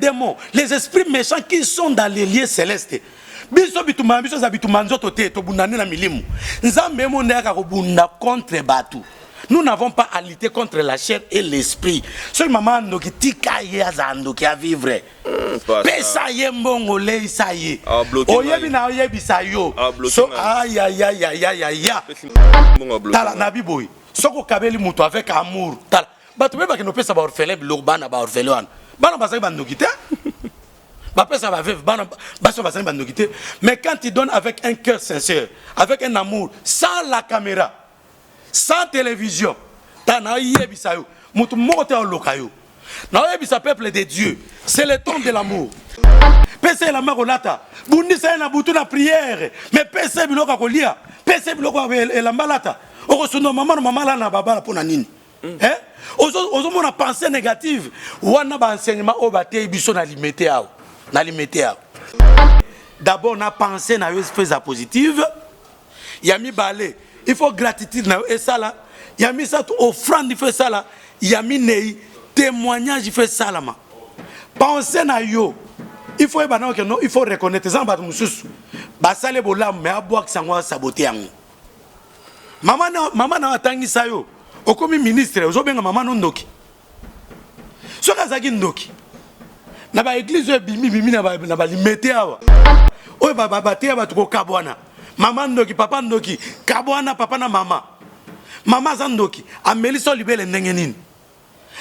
démons, les esprits méchants qui sont dans les lieux célestes. Biso bituma biso za bituma nzoto te to bundane na milimu. Nzambe mo ndeka ko bunda contre batu. Nous n'avons pas à lutter contre la chair et l'esprit. Seul maman noki tika ye azando ki a vivre. Pesa ye mbongo le isa ye. Oyebi na oyebi sa yo. So aïe aïe aïe aïe aïe aïe. Tala na biboy. Soko kabeli muto avec amour. Tala. Batu beba ke no pesa ba orphelin l'urbana ba orphelin. Bana ba sa bandoki te. Mais quand il donne avec un cœur sincère, avec un amour, sans la caméra, sans télévision, peuple de Dieu, c'est le ton de l'amour. Pese la marolata, bundi sa na butu na prière, mais pese biloka kolia, pese biloka la malata. Okosuno maman la na baba pour nanini. Hein? Ozo mona pensée négative, wana ba enseignement o bate biso na limité ao. D'abord, on a pensé à une phase positive. Il y a mis balai. Il faut gratitude. Et ça là. Il y a mis ça offrande. Il fait ça là. Il y a mis témoignage. Il fait ça là. Pensez à yo. Il faut il faut reconnaître. Ça va nous sous. Basale bolam mais aboua qui s'en saboter. Maman n'a attendu ça yo. Au comme ministre. Aujourd'hui maman non doki. Ce qu'azagi ndoki. Na ba église bimi na ba limité awa oyo ba te ba tuko kabwana mama ndoki papa ndoki kabwana papa na mama za ndoki ameli so libele ndenge nini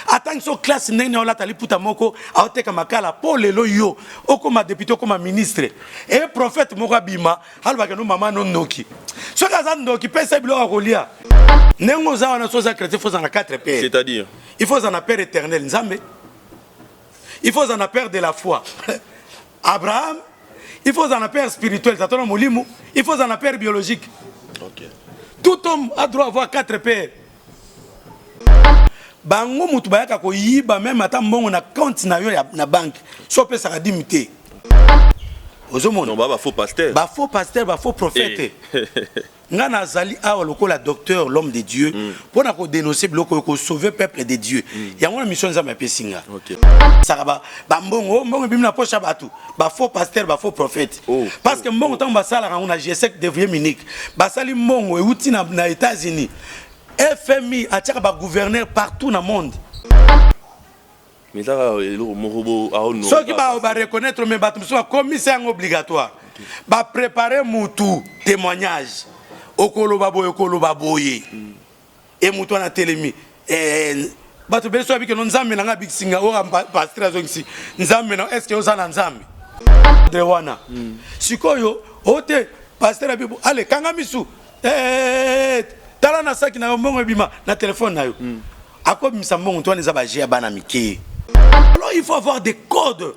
atangi so classe ndenge ola tali puta moko aoteka makala po lelo yo okoma député okoma ministre et prophète moko bima halba ke no mama no ndoki so kaza ndoki pesa bilo akolia nengo za wana so za chrétien faut en 4 pères, c'est-à-dire il faut en père éternel nzambe. Il faut en père de la foi. Abraham, il faut en père spirituel. Il faut en père biologique. Okay. Tout homme a droit d'avoir 4 pères. Bango mutubayaka ko yiba même ata mbongo na compte na yo na banque. So pe saka dimité. Non ba faux pasteur. Ba faux pasteur, ba faux prophète. Ngana zali awa lokola docteur l'homme de Dieu pour na ko dénoncer bloko ko sauver peuple de Dieu. Ya ngona mission za mapesinga. OK. Saka ba mbongo bimna pocha batu. Ba faux pasteur, ba faux prophète. Parce que mbongo tant ba sala ngona G5 devient unique. Ba sali mbongo e uti na États-Unis. FMI a tika ba gouverneur partout dans le monde. Mais ça ceux qui va reconnaître mais ba commissaire obligatoire. Ba préparer mutu témoignage. Okolo baboye et mutu na telemi bato beso abike no nzambe na big singa o pasteur azongisi nzambe na est-ce que osana nzambe de wana sikoyo ote pasteur abibu allez kanga misu tala na saki na mbongo bima na téléphone na yo akobimisa mbongo to neza ba jia bana mike. Alors il faut avoir des codes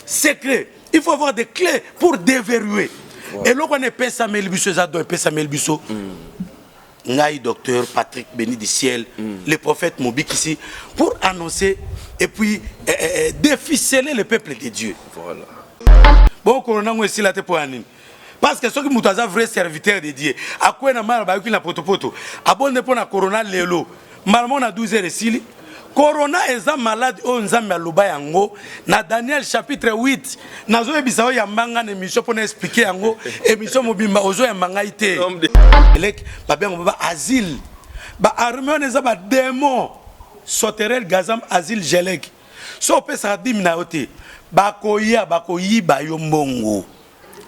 secrets, il faut avoir des clés pour déverrouiller. Et là, on est Pesa Melbiso, Pesa Melbiso, Ngaï docteur Patrick Béni du ciel, le prophète Mobik ici, pour annoncer et puis déficeler le peuple de Dieu. Voilà. Bon, Corona, on est ici là pour Anine. Parce que ceux qui sont un vrai serviteur de Dieu, à quoi on a mal à la potopoto, abonné pour la Corona Lélo, malheureusement on a 12 heures ici. Corona est un malade au Nzambe Luba yango na Daniel chapitre 8 nazo ebisa ya mbanga na mission pour expliquer yango émission mobimba ozo ya mbanga ite elek ba bengo ba asile ba armée on ba démon soterel gazam asile gelek so pesa dimina ote ba koyiba yo mbongo.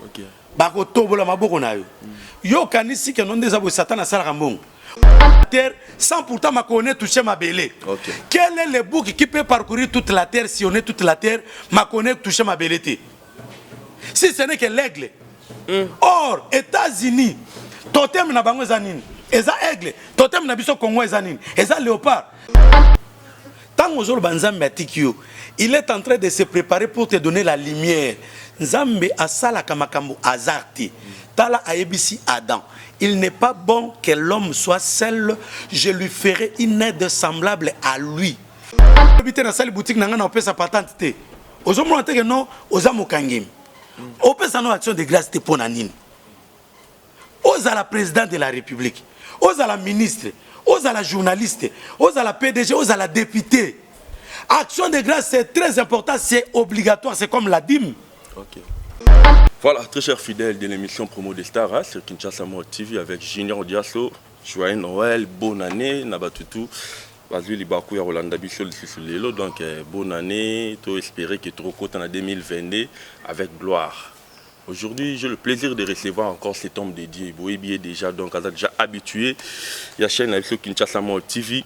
OK. Ba ko tobola maboko na yo yo kanisi ke non des abo satana sala mbongo sans pourtant ma connaître toucher ma belé. Okay. Quel est le bouc qui peut parcourir toute la terre si on est toute la terre ma connaître toucher ma belé? Si ce n'est que l'aigle. Or États-Unis totem na bango zanine eza aigle totem na biso Congo zanine eza léopard. Tant aux banzambe atikio il est en train de se préparer pour te donner la lumière. Nzambe asala kamakambo azarti tala aebisi Adam. Il n'est pas bon que l'homme soit seul, je lui ferai une aide semblable à lui. Habiter dans la boutique n'a pas sa patente. Aux hommes que non, aux hommes kangim. Au peut sans action de grâce te ponanine. Aux à la présidente de la République, aux à la ministre, aux à la journaliste, aux à la PDG, aux à la députée. Action de grâce, c'est très important, c'est obligatoire, c'est comme la dîme. Ok. Voilà, très chers fidèles de l'émission Promo des Stars hein, sur Kinshasa Mode TV avec Junior Diasso. Joyeux Noël, bonne année, Nabatutu. Vas-y, les Bakou, Rolanda Bissol, Lelo. Donc, bonne année, tout espérer que tu recoutes en 2022 avec gloire. Aujourd'hui, j'ai le plaisir de recevoir encore cet homme dédié. Vous voyez déjà, donc, déjà habitué. Il y a chaîne avec Kinshasa Mode TV.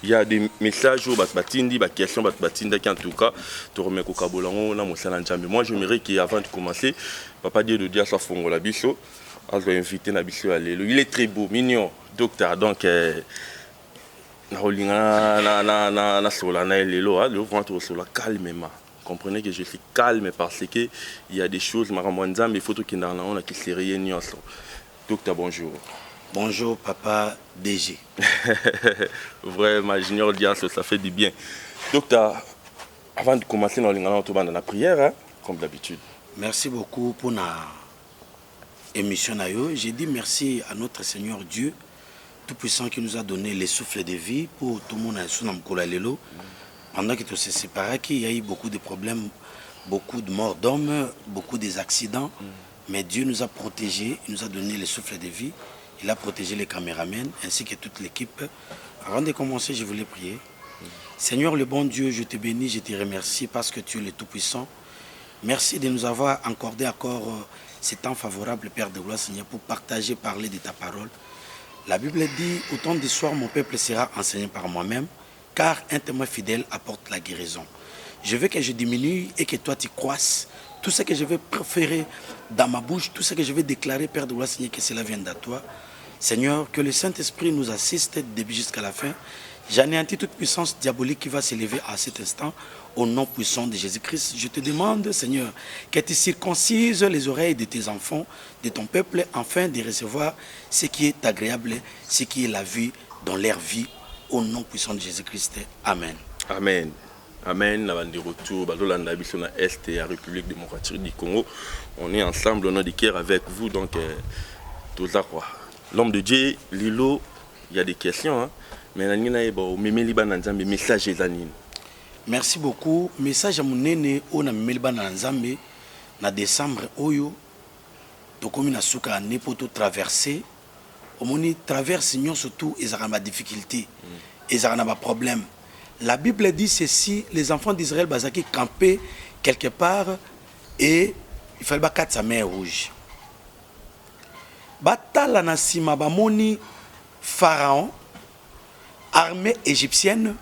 Il y a des messages au Batindi, des questions Batindi qui en tout cas, tu remets au Kabolango, na Moussala Njambe. Moi, je m'aimerais qu'avant de commencer, papa Dieu de Dia soit Fongo la biso, on va inviter na biso à l'élo. Il est très beau, mignon, docteur. Donc, na rolinga na sola na l'élo, le ventre sola calmement. Comprenez que je suis calme parce que il y a des choses, Maramwanzam, il faut qu'il y ait un qui se réunit ensemble. Docteur, bonjour. Bonjour, papa DG. Vraiment, Junior Diasso, ça fait du bien. Docteur, avant de commencer, on va la prière, hein, comme d'habitude. Merci beaucoup pour l'émission. J'ai dit merci à notre Seigneur Dieu, Tout-Puissant, qui nous a donné les souffles de vie pour tout le monde à Sunamkola Lelo. Pendant que tout s'est séparé, il y a eu beaucoup de problèmes, beaucoup de morts d'hommes, beaucoup d'accidents. Mais Dieu nous a protégés, il nous a donné les souffles de vie. Il a protégé les caméramans ainsi que toute l'équipe. Avant de commencer, je voulais prier. Seigneur le bon Dieu, je te bénis, je te remercie parce que tu es le Tout-Puissant. Merci de nous avoir accordé encore ce temps favorable, Père de gloire, Seigneur, pour partager, parler de ta parole. La Bible dit, au temps du soir, mon peuple sera enseigné par moi-même, car un témoin fidèle apporte la guérison. Je veux que je diminue et que toi tu croisses. Tout ce que je vais préférer dans ma bouche, tout ce que je vais déclarer, Père de gloire, Seigneur, que cela vienne de toi. Seigneur, que le Saint-Esprit nous assiste début jusqu'à la fin. J'anéantis toute puissance diabolique qui va s'élever à cet instant. Au nom puissant de Jésus-Christ, je te demande, Seigneur, que tu circoncises les oreilles de tes enfants, de ton peuple, afin de recevoir ce qui est agréable, ce qui est la vie dans leur vie. Au nom puissant de Jésus-Christ. Amen. Amen. Amen. Avant de retour, Badolanda Bissona Est et la République démocratique du Congo. On est ensemble, on a des cœurs avec vous, donc tout ça quoi. L'homme de Dieu, Lilo, il y a des questions, hein? Mais merci beaucoup. Message à mon aîné, on a mis le na décembre, oyo, to comme na souka ne poto traverser, au moni traverse non surtout ils ont ma difficulté, ils ont ma problème. La Bible dit ceci, les enfants d'Israël bazaki camper quelque part et il fallait battre sa main rouge. Batala na sima bamoni Pharaon, armée égyptienne,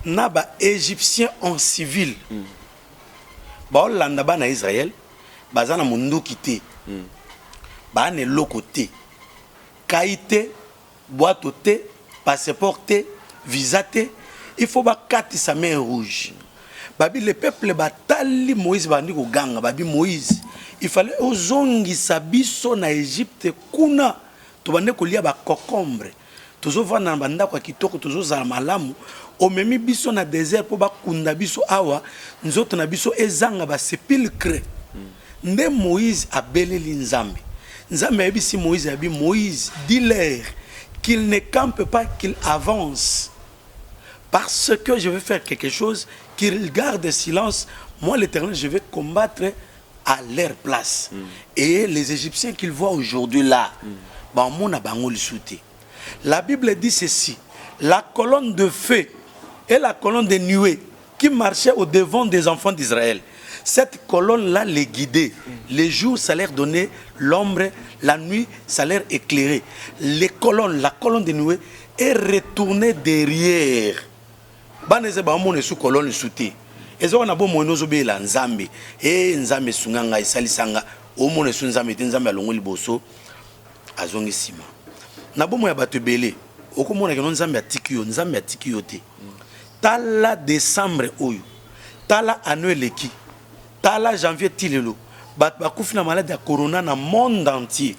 na ba égyptien en civil. Ba Hollanda ba na Israël, bazana mundu kité. Ba ne lokoté. Kaité, boîte té, passeport té, visa té, il faut ba kati sa main rouge. Babi le peuple batali Moïse bandi ko ganga, babi Moïse. Il fallait ozongi sabiso na Égypte kuna to bande ko lia ba concombre. Tozo vana banda kwa kitoko tozo za malamu o memi biso na désert po ba kunda biso awa nzoto na biso ezanga ba sépulcre. Nde Moïse abeleli Nzambe. Nzambe abisi Moïse abi Moïse dis-leur qu'il ne campe pas, qu'il avance. Parce que je vais faire quelque chose, qu'il garde silence. Moi l'Éternel, je vais combattre à leur place. Et les Égyptiens qu'ils voient aujourd'hui là, la Bible dit ceci, la colonne de feu et la colonne de nuée qui marchait au devant des enfants d'Israël. Cette colonne-là les guidait. Les jours, ça leur donnait l'ombre, la nuit, ça leur éclairait. Les colonnes, la colonne de nuée est retournée derrière. Sous colonne soutée. Et ça on a beau monozo be la Nzambe et Nzambe sunganga isalisanga o mone su Nzambe te Nzambe alongoli boso azongi sima na bomo ya bato belé okomona ke Nzambe atiki yo te tala décembre oyo tala annueleki tala janvier tilelo bat bakufi na maladie ya corona na monde entier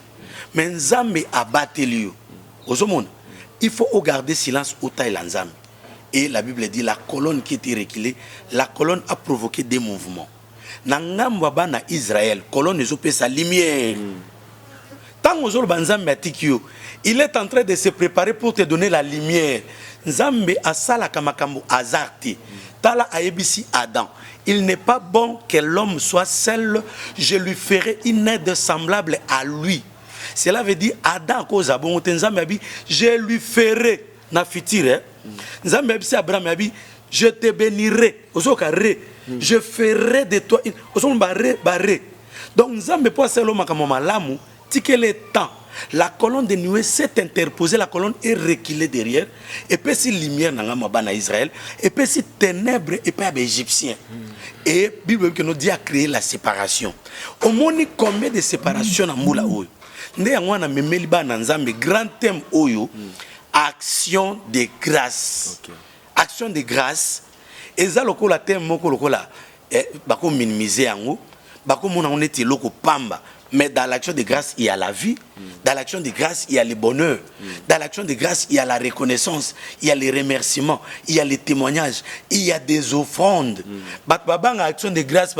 mais Nzambe abateli yo ozomona il faut garder silence au taille la Nzambe. Et la Bible dit la colonne qui était reculée, la colonne a provoqué des mouvements. Nangamba na Israël, colonne ezopé sa lumière. Tant Tangozolo banzambe atikio, il est en train de se préparer pour te donner la lumière. Nzambe asala kamakambo azarti. Tala aebisi Adam. Il n'est pas bon que l'homme soit seul, je lui ferai une aide semblable à lui. Cela veut dire Adam koza bon Nzambe abi je lui ferai na fitire. Nzambe abi si Abraham abi je te bénirai. Ozoka re. Je ferai de toi une barré. Donc Nzambe po selo makamo malamu tike le temps. La colonne de nuée s'est interposée, la colonne est reculée derrière. Et puis si lumière n'a pas Israël, et puis si ténèbres et pas égyptiens. Et la Bible nous dit à créer la séparation. Au moins combien de séparations dans moula oyo. Ndé ngwana memeli ba na Nzambe grand thème oyo action de grâce. Action de grâce. Eza lokola thème moko lokola bako minimiser yango, bako mona on était loko pamba. Mais dans l'action de grâce, il y a la vie. Dans l'action de grâce, il y a le bonheur. Dans l'action de grâce, il y a la reconnaissance. Il y a les remerciements. Il y a les témoignages. Il y a des offrandes. Dans l'action de grâce,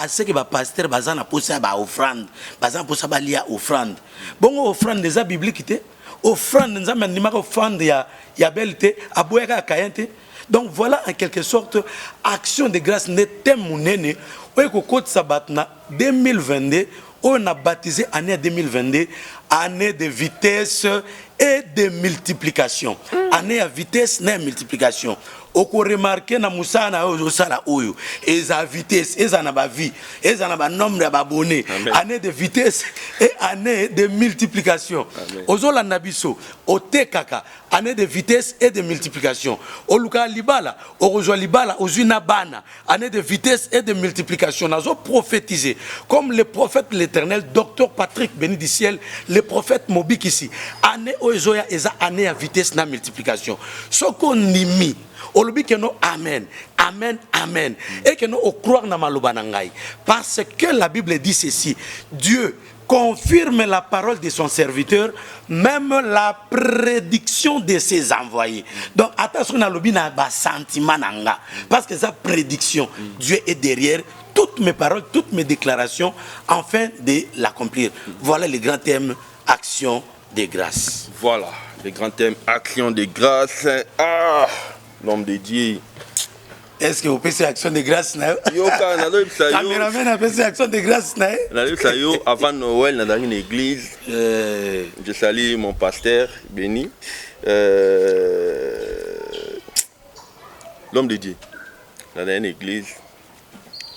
c'est que le pasteur a posé une offrande. Il a posé une offrande. Bon, offrande des bibliques. Offrande, nous avons une offrande, il y a belleté. Donc voilà en quelque sorte, action de grâce n'est pas mon aîné. En 2022, on a baptisé année 2022, année de vitesse et de multiplication. Année à vitesse et multiplication. On peut remarquer na Moussa na Osala Oyo, et à vitesse, et à la vie, et à la nombre d'abonnés. Année de vitesse et année de multiplication. Ozola Nabiso, au Tekaka, année de vitesse et de multiplication. Au Luka Libala, au Rojo Libala, au Zunabana, année de vitesse et de multiplication. Nous avons prophétisé, comme le prophète de l'Éternel, docteur Patrick béni du ciel, le prophète Mobik ici. Année Ozoya, et année à vitesse et multiplication. Ce qu'on y mit. Amen, amen, amen. Et que nous croyons dans Malobanangai. Parce que la Bible dit ceci. Dieu confirme la parole de son serviteur, même la prédiction de ses envoyés. Donc, attention à l'obina sentiment nanga. Parce que sa prédiction, Dieu est derrière toutes mes paroles, toutes mes déclarations, afin de l'accomplir. Voilà le grand thème, action de grâce. Voilà, le grand thème, action de grâce. Ah! L'homme de Dieu. Est-ce que vous pensez action de grâce? Caméraman a pensé action de grâce? Avant Noël, dans une église, je salue mon pasteur béni. L'homme de Dieu, dans une église,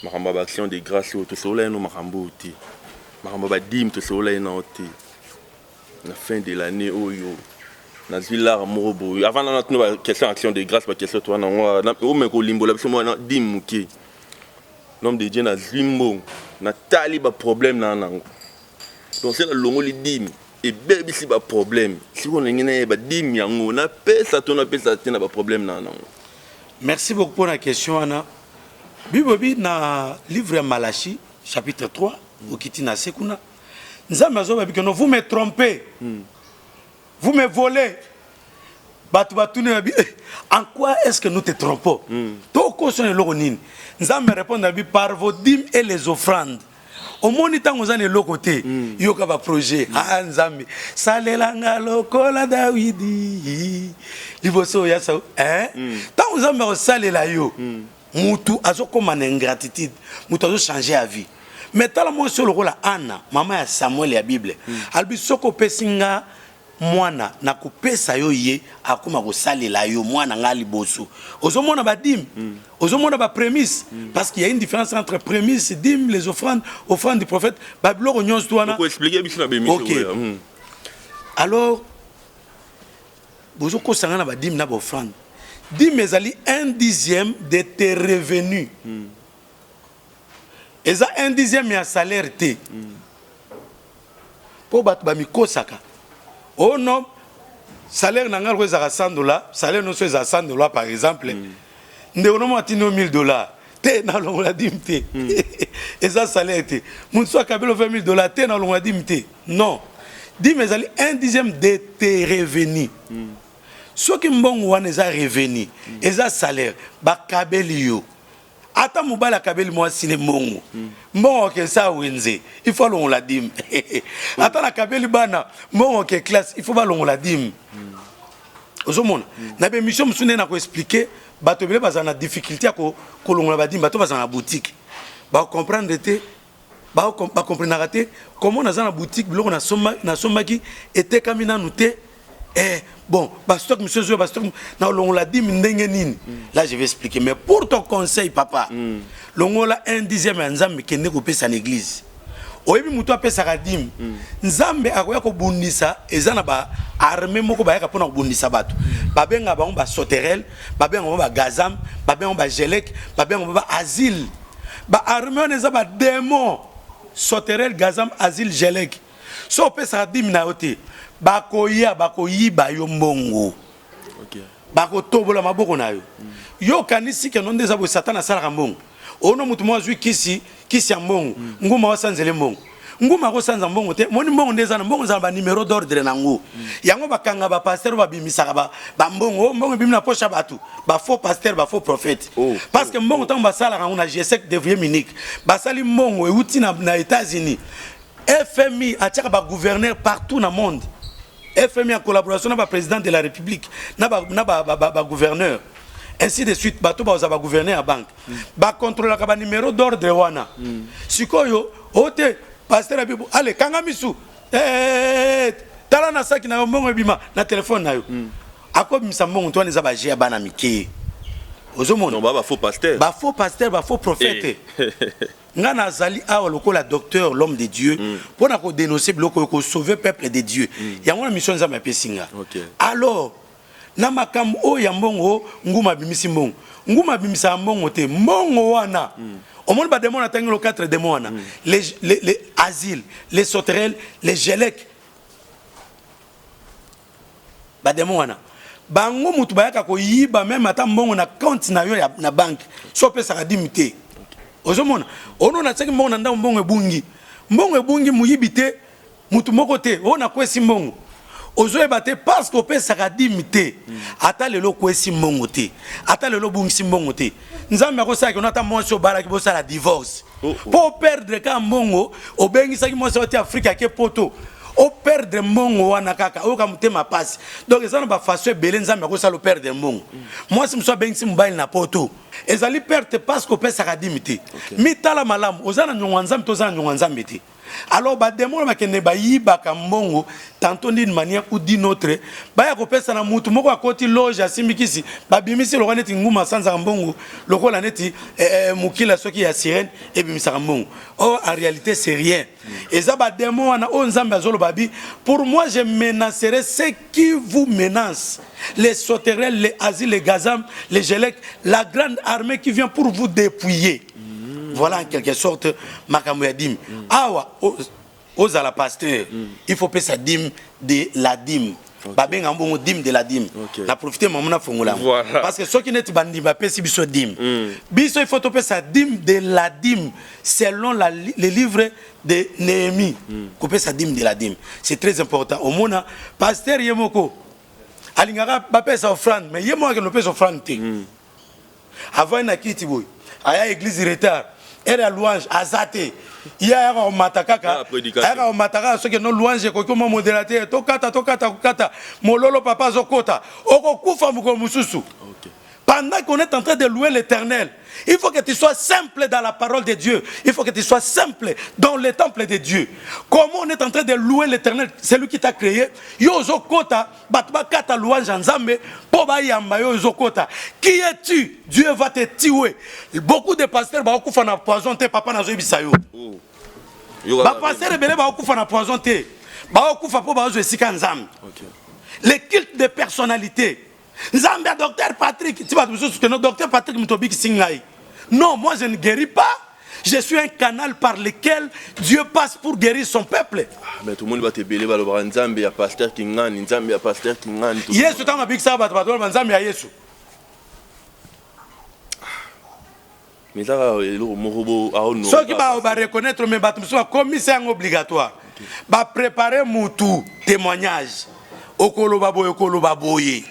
je suis action de grâce. Je suis allé à la fin de l'année. Avant notre question action de grâce, question toi l'homme de Dieu n'a zimbo na tali ba problème na nango. Donc c'est le longo li dim et bébé si ba problème. Si on ngene ba dim yango na pesa to na pesa tina ba problème na nango. Merci beaucoup pour la question Anna. Bibobi na livre Malachi chapitre 3 au kitina sekuna. Nzambe azoba bikono vous me trompez. Vous me volez. En quoi est-ce que nous te trompons? Nous allons répondre par vos dîmes et les offrandes. Au moins, nous avons un côté. Il y a un projet. Salelanga lokola Dawidi. Liboso ya sa. Tant nous avons salé la yo. Moutou azo comme en ingratitude. Moutou azo changer la vie. Mais tant moi sur le rôle Anna, maman ya Samuel ya Bible. Albi soko pesinga. Mwana na kupesa yo ye akuma kosalela yo mwana ngali boso ozomona ba dîme ozomona ba prémisse parce qu'il y a une différence entre prémisse dîme les offrandes du prophète babilo nyons toana pour expliquer biso na bémission. Alors bozo ko sanga na ba dîme na ba offrande dîme ezali 1/10 de tes revenus eza 1/10 ya salaire te po bat ba mikosaka. Oh non, salaire n'a pas $100, salaire nous fait $100 par exemple. Nous avons $1,000. T'es dans le dimité. Et ça salaire était. Mon soit kabelo $20,000. T'es dans le dimité. Non. Dis mais allez 1/10 de tes revenus. Ce qui m'ont ouan les revenus, les salaire, ba kabelio. ata mobala kabeli moi sine mbongo mbongo ke sa wenze il faut longo la dîme ata na kabeli bana mbongo ke classe il faut ba longo la dîme ozomona na be mission musune na ko expliquer bato bele bazana difficulté ko longo la dîme bato bazana boutique ba comprendre te ba comprendre raté comment na zana boutique biloko na somaki était kamina nouté bon, stock monsieur Zoé, stock na longola dit ndenge nini. Là je vais expliquer mais pour ton conseil papa, longola 1/10 ya nzambe kende ko pesa na église. Oyebi mutu apesa kadim. Nzambe akoya ko bundisa ezana ba armée moko ba yaka pona ko bundisa bato. Ba benga ba on ba soterel, ba benga ba gazam, ba benga ba gelek, ba benga ba asile. Ba armée on eza ba démon. Soterel, gazam, asile, gelek. So pesa kadim na ote. Bakoyiba yo mbongo. OK. Bako tobola maboko na yo. Yo kanisi ke nonde za bo satana sala mbongo. Ono mutu mwa zwi kisi ya mbongo. Nguma wasanzele mbongo. Nguma ko sanza mbongo te. Moni mbongo ndeza na mbongo za ba numéro d'ordre na ngo. Yango bakanga ba pasteur ba bimisaka ba mbongo. Mbongo bimina posha batu. Ba faux pasteur, ba faux prophète. Parce que mbongo tant ba sala ngona G5 devient unique. Ba sali mbongo e uti na États-Unis. FMI a tchaka ba gouverneur partout dans le monde. FMI en collaboration avec le président de la République, le gouverneur. Ainsi de suite, bato ba gouverneur à banque. Ba contrôler le numéro d'ordre wana. Sikoyo, ote pasteur abibu, allez kanga misu. Tala na saki na mbongo bima na téléphone na yo. Ako bimisa mbongo to neza ba jia bana mike. Ozomona. Non ba faux pasteur. Ba faux pasteur, ba faux prophète. Ngana zali awa lokola docteur l'homme de Dieu pour na ko dénoncer bloko ko sauver peuple de Dieu. Yango na mission za mapesinga. Alors na makam o ya mbongo nguma bimisi mbongo. Nguma bimisa mbongo te mbongo wana. Au monde ba démon atangi le 4 démons wana. Les asiles, les sauterelles, les gelek. Ba démon wana. Bango mutu bayaka ko yiba même ata mbongo na compte na yo na banque. So pesa ka dimité. Ozomona ono na tsaki mbongo na nda mbongo ebungi muyibite mutu moko te ona kwesi mbongo ozoyeba te parce que opesa ka dimité ata lelo kwesi mbongo te ata lelo bungi mbongo te nzambe akosaki ona ata mwasi obalaki bosala divorce pour perdre ka mbongo obengisaki mwasi oti Afrika ke poto o perdre mbongo wana kaka o ka mutema passe donc ezana ba façon belé nzambe ko sala perdre mbongo moi si mso bengisi mobile na poto ezali perte parce que pesa ka dimité mitala malamu ozana nyonga nzambe tozana nyonga nzambe te alors ba démon ba kende ba yiba ka mbongo tantôt d'une manière ou d'une autre ba ya ko pesa na mutu moko akoti loge asimikisi ba bimisi lokana neti nguma sanza mbongo lokola neti mukila soki ya sirène et bimisa mbongo oh en réalité c'est rien et ça ba démon wana o nzambe azolo babi pour moi je menacerai ceux qui vous menacent les sauterelles les asiles les gazam les gelek la grande armée qui vient pour vous dépouiller. Voilà en quelque sorte makambo ya dîme. Awa aux à la pasteur, il faut payer sa dîme de la dîme. Ba benga mbongo dîme de la dîme. Na profiter maman na fongola. Parce que ceux qui n'étent bandi ba payer biso dîme. Biso il faut payer sa dîme de la dîme selon les livres de Néhémie. Couper sa dîme de la dîme. C'est très important. Au mona pasteur yemoko alingara ba payer sa offrande mais yemo que no payer sa offrande te. Avant na kiti boy. Aya église retard. Et la louange azate il y a un matakaka un mataka ce que non louange ko comme modérateur to kata mololo papa zokota oko kufa muko mususu. Pendant qu'on est en train de louer l'Éternel, il faut que tu sois simple dans la parole de Dieu. Il faut que tu sois simple dans le temple de Dieu. Comment on est en train de louer l'Éternel, c'est lui qui t'a créé. Yozo kota, batba kata louange nzambe, poba yamba yozo kota. Qui es-tu? Dieu va te tuer. Beaucoup de pasteurs ba okufa na poison te papa na zo bisayo. Ba pasteur belé ba okufa na poison te. Ba okufa po ba zo esika nzambe. Les cultes de personnalité. Nzambe docteur Patrick, tu vas me dire que notre docteur Patrick Mutobik Singai. Non, moi je ne guéris pas. Je suis un canal par lequel Dieu passe pour guérir son peuple. Mais tout le monde va te béler, va le voir Nzambe, il y a pasteur Kingan, Nzambe, il y a pasteur Kingan. Yesu tama big sabat, Nzambe ya Yesu. Mais ça, le morobo a honor. Ceux qui va reconnaître mes bâtiments sont commissaire obligatoire. Va préparer moutou témoignage. Okolo baboye.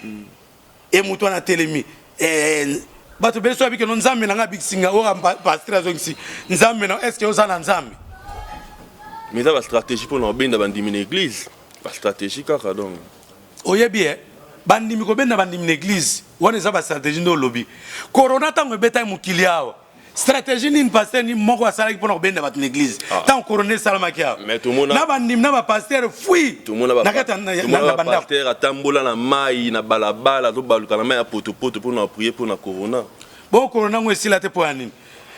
Et moutou na telemi bato beso abi ke no nzambe nanga biksinga o pasteur azongisi nzambe na est-ce que ozana nzambe mais ça va stratégie pour n'obéir bandimi l'église ba stratégie kaka donc oyebi bandimi ko benda bandimi l'église wana za ba stratégie ndo lobby corona tango beta mukili awa stratégie ni pasteur ni moko asalaki pour benda bat l'église tant corona salama kia mais tout monde na bandimi na ba pasteur fui tout monde ba pasteur atambola na mai na balabala to baluka na mai ya potopoto pour na prier pour na corona bon corona ngo esila te pour anini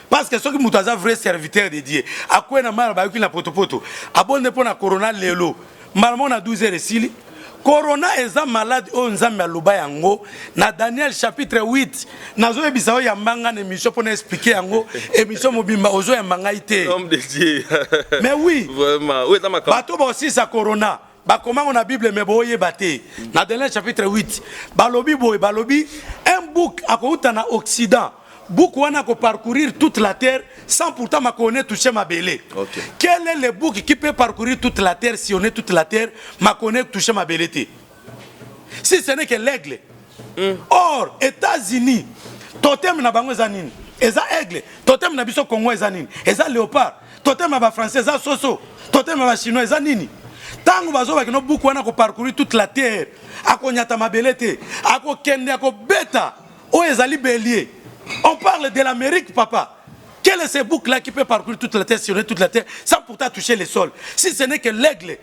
parce que ceux qui mutu aza vrai serviteur de Dieu akwe na mara ba na potopoto abonde pour na corona lelo malmo na 12 heures esili corona eza malade o nzambe aloba yango na Daniel chapitre 8 nazo ebisa o yambanga na émission pour expliquer yango émission mobimba ozo yambanga ite homme de Dieu mais oui vraiment oui ça m'a bato ba aussi sa corona ba comment na Bible mais boye baté na Daniel chapitre 8 balobi boye balobi un bouc akouta na Occident bouc wana ko parcourir toute la terre sans pourtant ma connaître toucher ma belé. Okay. Quel est le bouc qui peut parcourir toute la terre si on est toute la terre ma connaître toucher ma belé? Si ce n'est que l'aigle. Or États-Unis totem na bango zanini eza aigle totem na biso Congo zanini eza léopard totem na ba français eza soso totem na ba chinois zanini tango bazo ba kino bouc wana ko parcourir toute la terre akonyata ma belé te akokende akobeta o ezali bélier. On parle de l'Amérique, papa. Quel est ce bouc-là qui peut parcourir toute la terre, sillonner toute la terre, sans pourtant toucher le sol? Si ce n'est que l'aigle,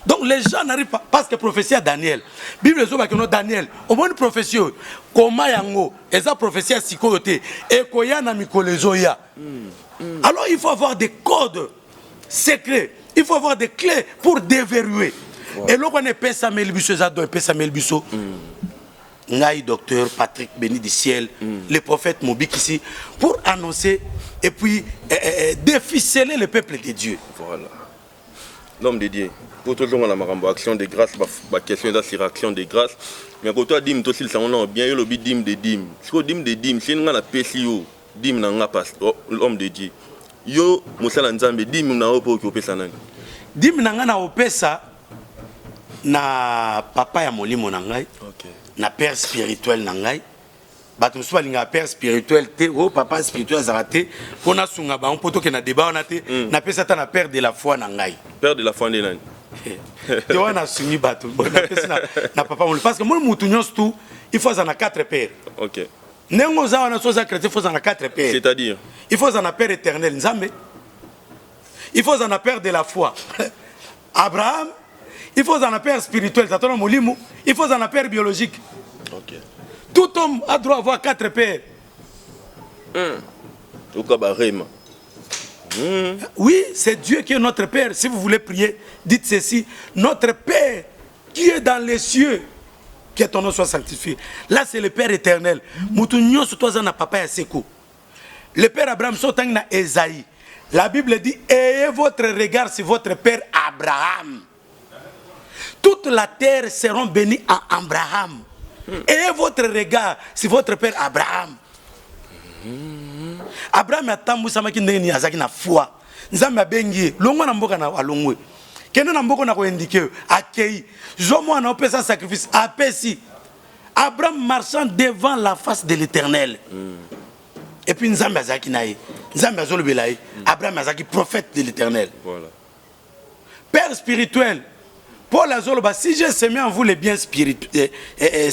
donc les gens n'arrivent pas, parce que prophétie à Daniel. Bible dit Daniel, au moins une prophétie, comment yango, et ça prophétie à Sikoyote, et koyana mikolezoya. Alors il faut avoir des codes secrets, il faut avoir des clés pour déverrouiller. Et là, on est Pesa Melbiso, Pesa Melbiso. Ngaï, docteur Patrick Béni du ciel, le prophète Mobik ici, pour annoncer et puis déficeler le peuple de Dieu. Voilà. L'homme de Dieu. Pour tout le monde, on a action de grâce, la question de action de grâce. Mais quand tu as dit, tu as bien, il y a dim de dim. Si tu dim de dim, si tu as PCO, dim n'a pas l'homme de Dieu. Yo, Moussa Nzambe, dim n'a pas occupé ça. Dim n'a occupé ça na papa ya molimo nangai. Ok. Na père spirituel nangai bato so balinga père spirituel te o papa spirituel zaraté pona sunga ba on poto ke na débat on a te na pesa ta na père de la foi nangai père de la foi de nani te wana sungi bato na pesa na papa on parce que moi mutu nyos tout il faut ça na 4 pères. OK nengo za wana so za chrétien il faut ça na 4 pères, c'est-à-dire il faut ça na père éternel Nzambe, il faut ça na père de la foi Abraham, il faut un père spirituel, il faut un père biologique. Okay. Tout homme a droit d'avoir 4 pères. Oui, c'est Dieu qui est notre Père. Si vous voulez prier, dites ceci. Notre Père qui est dans les cieux, que ton nom soit sanctifié. Là, c'est le Père éternel. Le Père Abraham, na Esaïe. La Bible dit, ayez votre regard sur votre Père Abraham. Toute la terre sera bénie en Abraham. Ayez votre regard sur votre Père Abraham. Abraham a tambusa makindeni azaki na foi. Nzambe abengi longo na mboka na alongwe. Kende na mboko na ko indiquer akei. Zomo na opesa sacrifice apesi. Abraham marchant devant la face de l'Éternel. Et puis Nzambe azaki naye. Nzambe azolobelaye. Abraham azaki prophète de l'Éternel. Voilà. Père spirituel. Paul Azoloba, si j'ai semé en vous les biens spirituels, et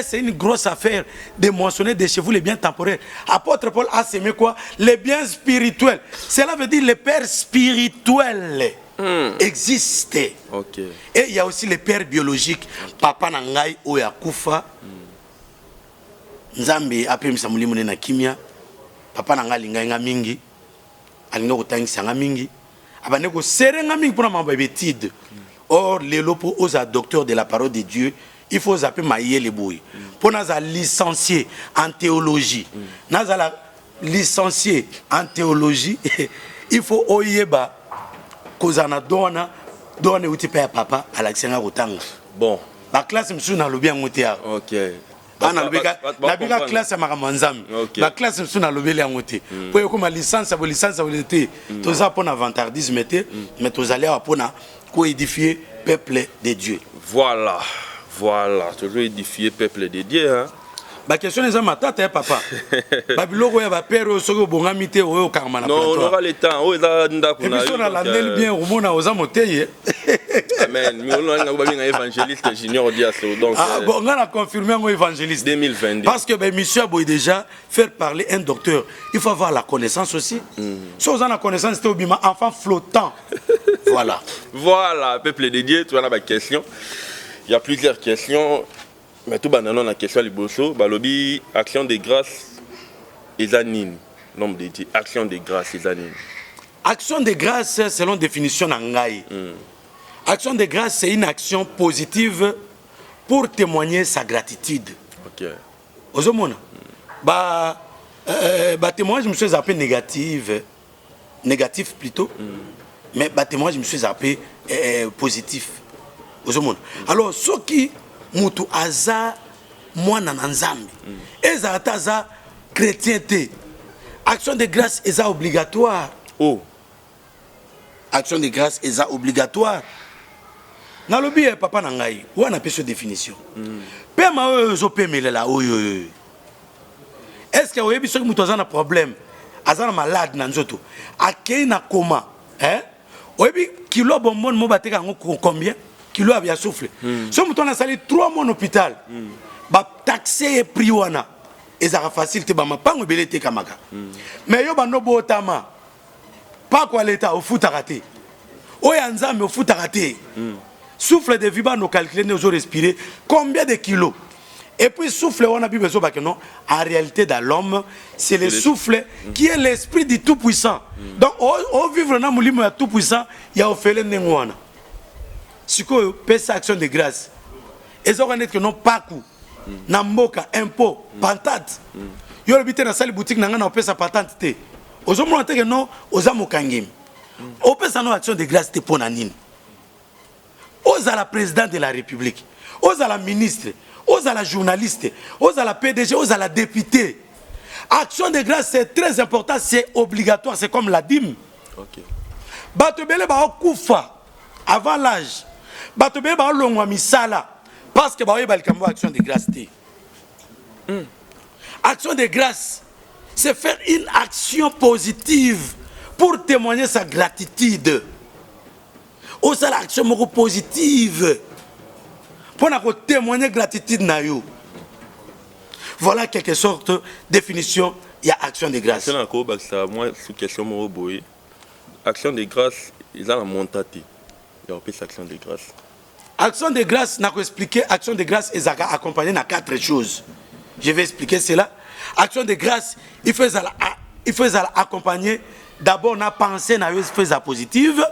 c'est une grosse affaire de mentionner de chez vous les biens temporaires. Apôtre Paul a semé quoi? Les biens spirituels. Cela veut dire les pères spirituels existent. Okay. Et il y a aussi les pères biologiques. Papa Nangai Oyakufa. Nzambe ape msamulimu na kimia. Papa Nangai linga nga mingi. Alinga kutangisa nga mingi. Abane ko serenga mingi pour ma bébétide. Or, les lopos aux docteurs de la parole de Dieu, il faut appeler maïe les bouilles. Pour nous licencier en théologie, nous licencier en théologie, il faut oyeba kozana dona uti pa papa à l'accent rotanga. Bon. La classe me souna lobi ngotia. OK. La biga classe ma manzam. La classe me souna lobi le ngote. Pour comme licence volonté. Tout ça pour avantardisme mais tous allez pour édifier peuple de Dieu. Voilà, toujours édifier peuple de Dieu. Hein? Ba question les hommes tata et papa. Ba biloko ya ba père au soko bonga mité au karma na. Non, on aura le temps. Oh ça ndako na. Et puis on a l'andel bien au mona aux amoteye. Amen. Mais on a bien évangéliste Junior Diasso donc. Ah bon, on a confirmé un évangéliste 2022. Parce que ben monsieur boy déjà faire parler un docteur, il faut avoir la connaissance aussi. Si on a la connaissance c'était au bima enfant flottant. Voilà. Voilà, peuple de Dieu, tu as la question. Il y a plusieurs questions. Mais tout banana la question les bosso, balobi action de grâce et anine. Nombre de Dieu, action de grâce et anine. Action de grâce selon définition nangai. Action de grâce c'est une action positive pour témoigner sa gratitude. OK. Ozomona. Ba témoignage je me suis appelé négatif plutôt. Mais témoignage je me suis appelé positif. Ozomona. Alors ce qui mutu aza mwana na nzambe eza ataza chrétienté action de grâce est obligatoire. Oh, action de grâce est obligatoire. Nalobi papa na ngai wana pe so définition pema ozo pemelela oyo est-ce que oyebi soki mutu aza na problème aza na malade na nzoto akei na koma oyebi kilo bonbon mo bateka ngo combien kilo a bien soufflé. Si on a salé 3 mois en hôpital, ba taxé et prix wana, et ça facile te ba ma pango belete kamaka. Mais yo ba no botama. Pas quoi l'état au foot raté. O ya nzambe au foot raté. Souffle de viba no calculer nos respirer combien de kilos. Et puis souffle on a besoin ba que non, en réalité dans l'homme, c'est le souffle qui est l'esprit du tout puissant. Donc au vivre na mulimo ya tout puissant, il y a ofele ngwana. Si vous faites cette action de grâce, et ça va être que non pas coup, namboka, impôt, patate. Vous avez dans la boutique, vous avez sa patente. Vous avez que non, vous avez mokangim. Vous avez une action de grâce pour nanine. Vous avez la présidente de la République, vous avez la ministre, vous avez la journaliste, vous avez la PDG, vous avez la députée. Action de grâce, c'est très important, c'est obligatoire, c'est comme la dîme. OK. Batobele ba okufa avant l'âge. Batobele ba longwa misala parce que ba oyeba likambo action de grâce té. Action de grâce, c'est faire une action positive pour témoigner sa gratitude. Ou ça l'action moko positive pour na ko témoigner gratitude na yo. Voilà quelque sorte définition il y a action de grâce. C'est encore ça moi sous question mo boy. Action de grâce, ils ont la montée. Il y a une action de grâce. Action de grâce, n'a expliqué action de grâce est accompagné de 4 choses. Je vais expliquer cela. Action de grâce, il faut accompagner d'abord na pensée na yo fait positive.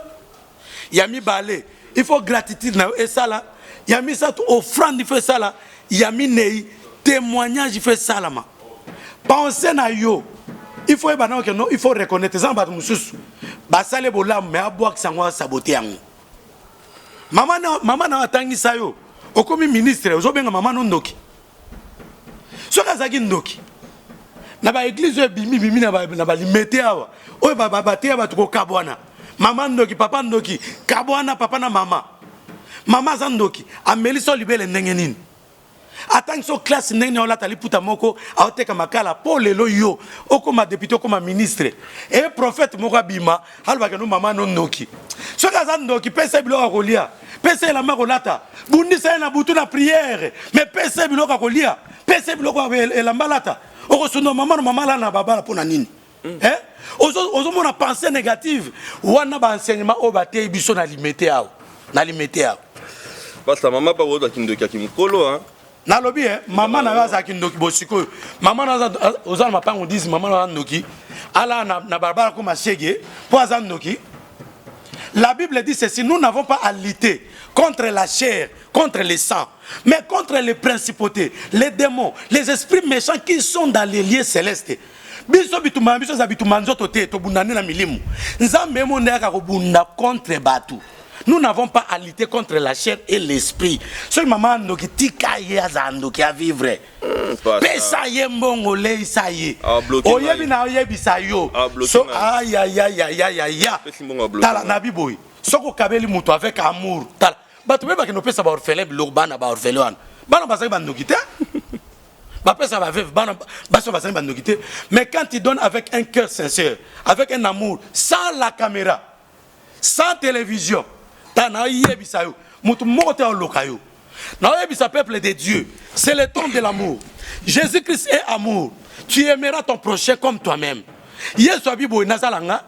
Il y a mis balé, il faut gratitude na et ça là. Il y a mis ça offrande, il fait ça là. Il y a mis témoignage, il fait ça là. Pensée na yo. Il faut que non, il faut reconnaître ça bat mususu. Ba sale bolam mais aboa kisangwa saboter yango. Maman na atangisa yo. Okomi ministre, ozobenga maman no ndoki. Soka zaki ndoki. Na ba église bimi na ba limete awa. Oyo ba baté ba tuko kabwana. Maman ndoki, papa ndoki, kabwana papa na mama. Mama za ndoki, ameli so libele ndenge nini. Attends so classe ndenge ola tali puta moko aoteka makala po lelo yo okoma député okoma ministre et prophète moko bima halba ke no mama no ndoki so kaza ndoki pesa biloko kolia pesa la mako lata bundisa na butu na prière mais pesa biloko kolia pesa biloko la malata okosuno mama la na baba pona nini ozo mona pensée négative wana ba enseignement o baté biso na limité awo parce que maman pas oza kindoki akimkolo hein. Nalobi maman na waza kindoki bosiko maman na ozana mapango 10 maman na ndoki ala na barbara ko machege po azan ndoki. La Bible dit ceci, nous n'avons pas à lutter contre la chair, contre le sang, mais contre les principautés, les démons, les esprits méchants qui sont dans les lieux célestes. Biso bituma biso za bituma nzoto te to bundane na milimu. Nzambe mo ndeka ko bunda contre batu. Nous n'avons pas à lutter contre la chair et l'esprit. Ce maman qui tika yazando qui a vivre. Pesa yembongo le isaye. Oyebi na oyebi sayo. So aïe aïe aïe aïe aïe aïe. Tala nabi boy. Soko kabeli muto avec amour. Tala. Batu beba que no pesa ba orphelin l'urban ba orphelin. Bana basaki ba ndokite. ça va vivre, mais quand tu donnes avec un cœur sincère, avec un amour, sans la caméra, sans télévision, peuple de Dieu, c'est le temps de l'amour. Jésus-Christ est amour. Tu aimeras ton prochain comme toi-même. Hier soir, bibo nazalanga,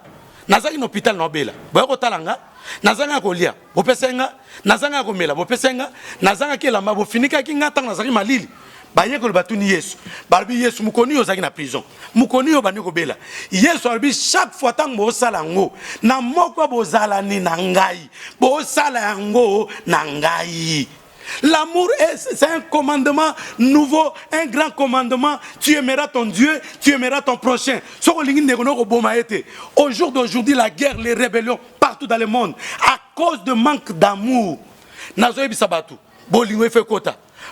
nazaki hôpital nobela. Boyako talanga, nazanga kolia. Bopesenga, nazanga komela. Bopesenga, nazanga kelamba. Bofinika kinga tang nazaki malili. Baye ko batuni Yesu. Barbi Yesu mukoni yo zaki na prison. Mukoni yo bani ko bela. Yesu arbi chaque fois tang bo salango. Na moko bo zalani na ngai. Bo salango na ngai. L'amour, c'est un commandement nouveau, un grand commandement. Tu aimeras ton Dieu, tu aimeras ton prochain. Au jour d'aujourd'hui, la guerre, les rébellions, partout dans le monde, à cause de manque d'amour.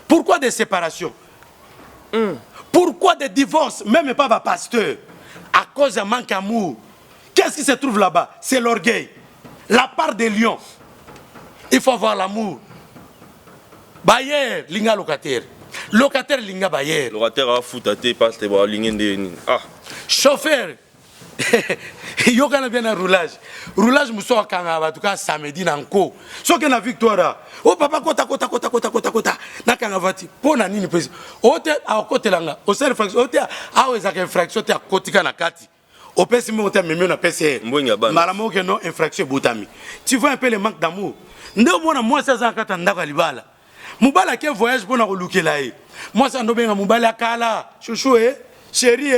Pourquoi des séparations? Pourquoi des divorces? Même pas ma pasteur. À cause d'un manque d'amour. Qu'est-ce qui se trouve là-bas? C'est l'orgueil. La part des lions. Il faut avoir l'amour. Bayer, linga locataire. Locataire, linga bayer. Locataire a foutate, passe te voir l'ingénieur. Ah. Chauffeur. Yo kana bien un roulage. Roulage muso kanga ba tuka samedi nanko. So que na victoire. Oh papa kota. Na kanga vati. Pona nini pesi. Ote a kote langa. O ser fraction ote a weza ke fraction te kotika na kati. Au pesi mo te meme na pesi. Maramo que non infraction botami. Tu vois un peu le manque d'amour. Ndo mona moi ça za kata ndaka libala. Moubala qui voyage pour nous relouquer. Moi, ça nous bien Moubala Kala, chouchou, chérie,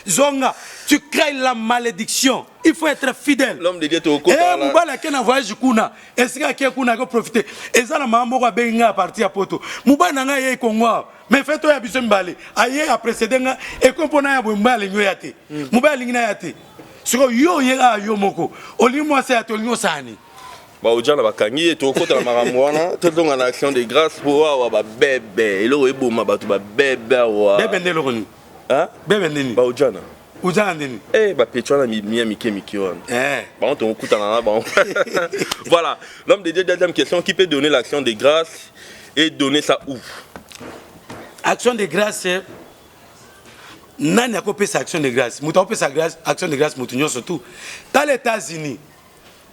zonga. Tu crées la malédiction. Il faut être fidèle. L'homme de Dieu est au côté. Moubala qui n'a voyage kuna. Est-ce qu'il y a kuna qui profiter? Et ça, la maman va bien partir à Poto. Moubala n'a pas Congo. Mais fais-toi à Bissembale. Aïe, à précédent, et qu'on a Moubala Nyoyate. Moubala Nyoyate. Ce que yo yera yo moko. Oli moi c'est à Tolino Sani. Baoudjana bakangi et au côté de la maramouana, tout le monde en action de grâce pour avoir bébé. Et là, il y a un bébé. Bébé n'est pas hein? Bébé n'est pas Baoudjana. Oudjana n'est pas. Eh, bah, Pétuana, Miki. Bon, ton coup, voilà. L'homme de Dieu, deuxième question, qui peut donner l'action de grâce et donner ça où? Action de grâce, nani a copié sa action de grâce. Mouton peut sa grâce, action de grâce, mouton surtout. Dans les États-Unis,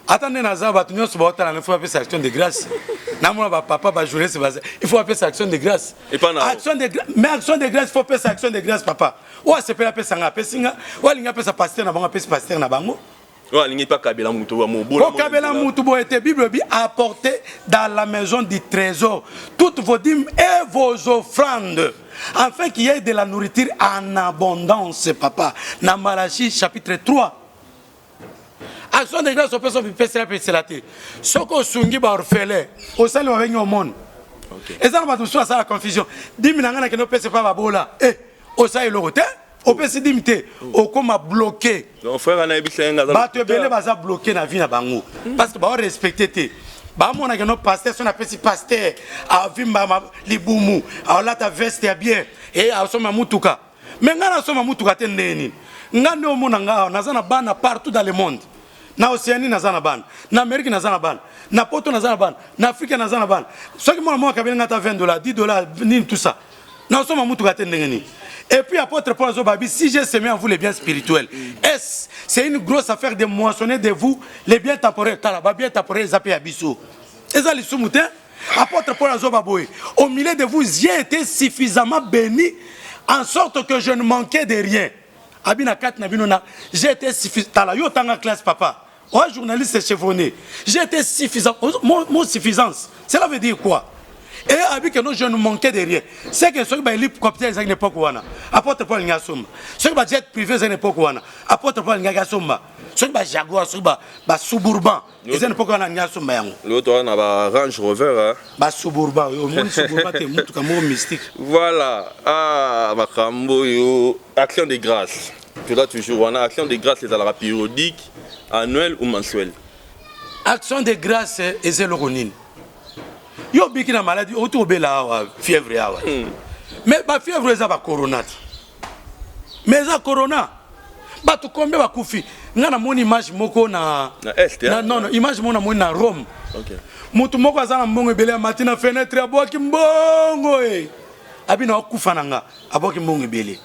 attendez, il faut appeler ça action de grâce. Papa va jouer, il faut appeler ça action de grâce. Action de grâce. Mais action de grâce, il faut appeler ça action de grâce, papa. Ou c'est pas appeler ça ngapesinga, ou il appeler ça pasteur na bango, appeler pasteur na bango. Ou il pas kabela mutu wa mo. Ko kabela mutu bo était Bible bi apporter dans la maison du trésor toutes vos dîmes et vos offrandes, afin qu'il y ait de la nourriture en abondance, papa. Dans Malachie chapitre 3. Action de grâce aux personnes qui pèsent la pécélate. Ce qu'on sungi ba orphelin, au sein de au monde. Et ça va tout ça la confusion. Dis minanga que ne pèse pas babola. Au sein de l'autre, au pèse dimité, au comme bloqué. Donc frère na ebisa nga za. Ba te belé baza bloqué na vie na bango. Parce que ba respecter te. Ba mona que no pasteur son appelle pasteur a vimba libumu, a la ta veste ya bien et a soma mutuka. Mais ngana soma mutuka te ndeni. Ngande o mona nga nazana bana partout dans le monde. Na Océanie nazana ban, na Amérique nazana ban, na Poto nazana ban, na Afrique nazana ban. Ce qui moi kabeli ngata $20, $10, ni tout ça. Na soma mutu gate ndengeni. Et puis apôtre Paul Zobabi, si j'ai semé en vous les biens spirituels, c'est une grosse affaire de moissonner de vous les biens temporaires, talaba bien temporaires zapi abisso. Et ça les soumoutin, apôtre Paul Zobaboy, au milieu de vous, j'ai été suffisamment béni en sorte que je ne manquais de rien. Abina kat na binona, j'ai été suffisant. Tala yo tanga classe papa. Ouais, journaliste chevronné. J'ai été suffisant. Mon suffisance. Cela veut dire quoi? Et avec que nous je ne manquais de rien. C'est que ceux qui ont copié à l'époque ouana. Apôtre Paul Ngasumba. Ceux qui ont jet privé à l'époque ouana. Apôtre Paul Ngasumba. Ceux qui ont Jaguar, ceux qui ont Suburban. Ils ont l'époque ouana Ngasumba yango. L'autre on a Range Rover hein. Suburban. Mon Suburban c'est tout comme mystique. Voilà. Ah, Makambo yo action de grâce. Tu l'as toujours on a action de grâce c'est à la périodique, annuelle ou mensuelle. Action de grâce et c'est le ronin. Yo biki na maladie autour bela fièvre awa. Mais ba fièvre ça ba corona. Mais ça corona. Ba to kombe ba kufi. Ngana mon image moko na est. Non, image mona mo na Rome. OK. Mutu moko azana mbongo bela matina fenêtre ya boaki mbongo abina okufananga aboki mbongo ebele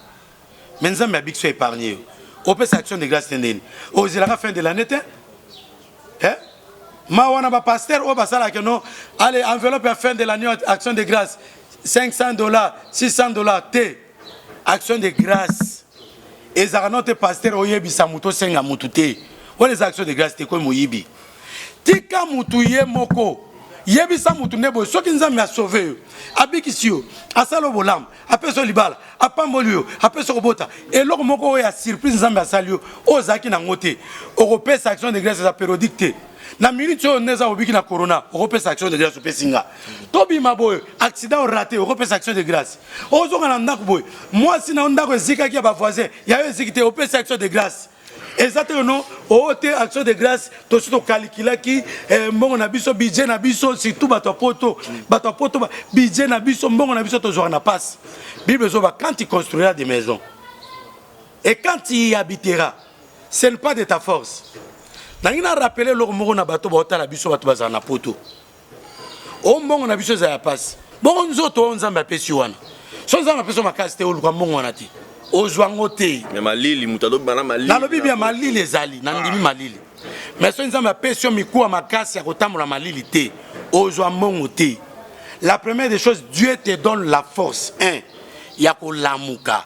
mais nzambe abikso épargné o peut action de grâce tendeni o zela fin de l'année hein ma wana ba pasteur o basala que non allez enveloppe à fin de l'année action de grâce $500 $600 t action de grâce et ça note pasteur oyebi sa muto senga mutu te ou les actions de grâce te ko moyibi tika mutu ye moko yebi sa mutu nebo soki nzambe a sauvé abikisio asalo bolam apeso libala apambolio apeso robota et loko moko ya surprise nzambe asalio ozaki na ngote okopesa action de grâce za périodique na minute on neza obiki na corona okopesa action de grâce opesinga tobi maboyo accident raté okopesa action de grâce ozoka na ndako boy moi si na ndako ezika ki ba voisin ya yo ezikite opesa action de grâce exactement o te action de grâce to sito calculer ki mbongo na biso budget na biso surtout bato poto budget na biso mbongo na biso to zo na passe bible zo ba quand il construira des maisons et quand il y habitera ce n'est pas de ta force. Nangina rappeler le moko na bato ba otala biso bato baza na poto. O mbongo na biso za ya passe. Bongo nzoto nzamba pesi wana. So nzamba peso makasi te oluka mbongo wana ti. Ozwango te. Mais malili mutalo bana malili. Na lobi bia malili ezali, na ndimi malili. Mais so nzamba pesi mikuwa makasi ya kotambola malili te. Ozwa mbongo te. La première des choses, Dieu te donne la force. Un, ya ko lamuka.